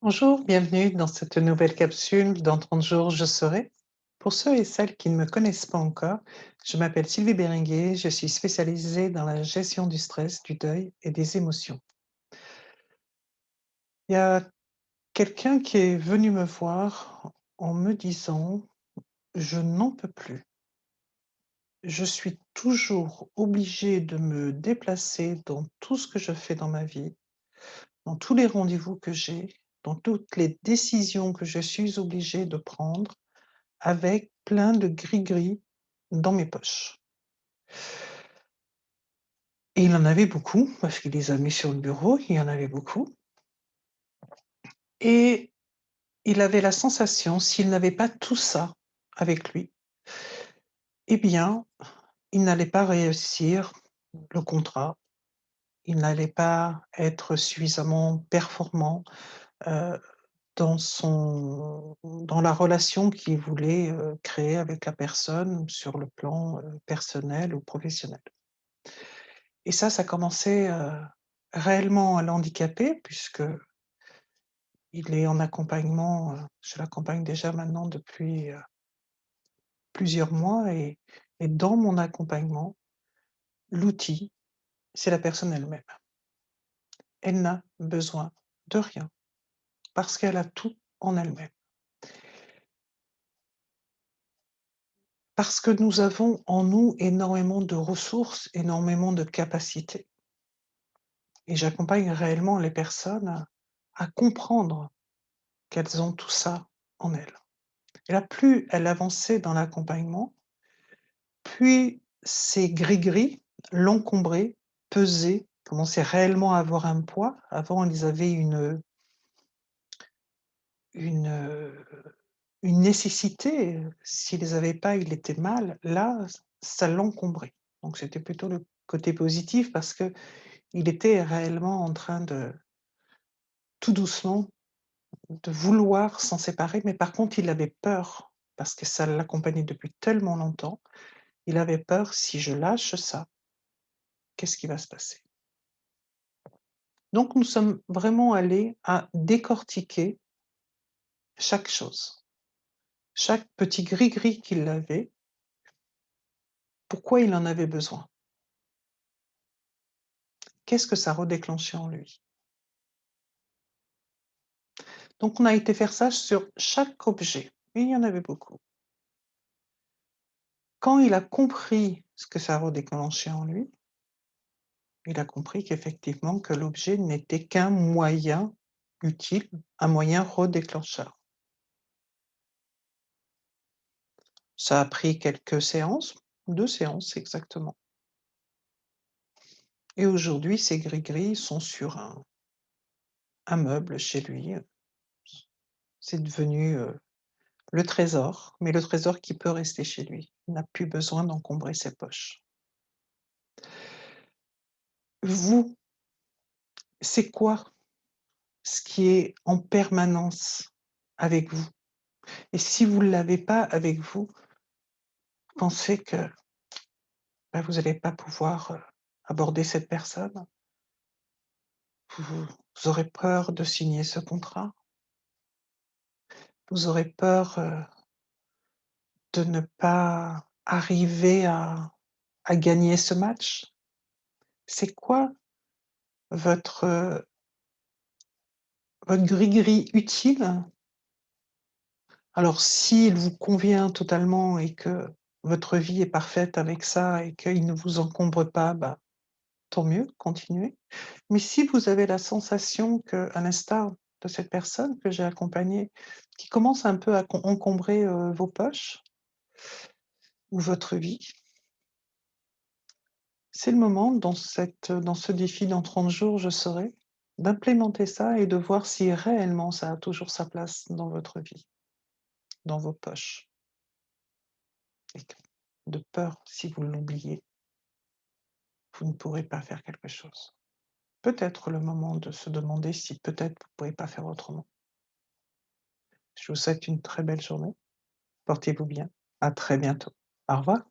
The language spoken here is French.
Bonjour, bienvenue dans cette nouvelle capsule. Dans 30 jours, je serai. Pour ceux et celles qui ne me connaissent pas encore, je m'appelle Sylvie Béringuet, je suis spécialisée dans la gestion du stress, du deuil et des émotions. Il y a quelqu'un qui est venu me voir en me disant: «Je n'en peux plus. Je suis toujours obligée de me déplacer dans tout ce que je fais dans ma vie, dans tous les rendez-vous que j'ai, dans toutes les décisions que je suis obligée de prendre, avec plein de gris-gris dans mes poches». Et il en avait beaucoup, parce qu'il les a mis sur le bureau, il y en avait beaucoup. Et il avait la sensation, s'il n'avait pas tout ça avec lui, eh bien, il n'allait pas réussir le contrat, il n'allait pas être suffisamment performant, heu, dans la relation qu'il voulait, créer avec la personne sur le plan, personnel ou professionnel. Et ça commençait, réellement à l'handicaper puisqu'il est en accompagnement, je l'accompagne déjà maintenant depuis, plusieurs mois et dans mon accompagnement, l'outil, c'est la personne elle-même. Elle n'a besoin de rien parce qu'elle a tout en elle-même. Parce que nous avons en nous énormément de ressources, énormément de capacités et j'accompagne réellement les personnes à comprendre qu'elles ont tout ça en elles. Et là, plus elle avançait dans l'accompagnement, plus ces gris-gris l'encombraient, pesaient, commençaient réellement à avoir un poids. Avant, ils avaient une, heu, une nécessité, s'ils les avaient pas, il était mal. Là, ça l'encombrait. Donc c'était plutôt le côté positif parce qu'il était réellement en train de, tout doucement, de vouloir s'en séparer, mais par contre, il avait peur parce que ça l'accompagnait depuis tellement longtemps. Il avait peur: «Si je lâche ça, qu'est-ce qui va se passer?» Donc nous sommes vraiment allés à décortiquer chaque chose, chaque petit gris-gris qu'il avait, pourquoi il en avait besoin? Qu'est-ce que ça redéclenchait en lui? Donc on a été faire ça sur chaque objet et il y en avait beaucoup. Quand il a compris ce que ça redéclenchait en lui, il a compris qu'effectivement que l'objet n'était qu'un moyen utile, un moyen redéclencheur. Ça a pris quelques séances, 2 séances exactement. Et aujourd'hui, ces gris-gris sont sur un meuble chez lui, c'est devenu, le trésor, mais le trésor qui peut rester chez lui. Il n'a plus besoin d'encombrer ses poches. Vous, c'est quoi ce qui est en permanence avec vous? Et si vous ne l'avez pas avec vous, pensez que, bah, vous allez pas pouvoir, aborder cette personne. Vous aurez peur de signer ce contrat. Vous aurez peur, de ne pas arriver à gagner ce match? C'est quoi votre, votre gris-gris utile? Alors s'il vous convient totalement et que votre vie est parfaite avec ça et qu'il ne vous encombre pas, bah, tant mieux, continuez. Mais si vous avez la sensation qu'à l'instar de cette personne que j'ai accompagnée, qui commence un peu à encombrer, vos poches ou votre vie, c'est le moment dans ce défi dans 30 jours, je serai, d'implémenter ça et de voir si réellement ça a toujours sa place dans votre vie, dans vos poches et que de peur, si vous l'oubliez, vous ne pourrez pas faire quelque chose. Peut-être le moment de se demander si peut-être vous ne pouvez pas faire autrement. Je vous souhaite une très belle journée. Portez-vous bien. À très bientôt. Au revoir.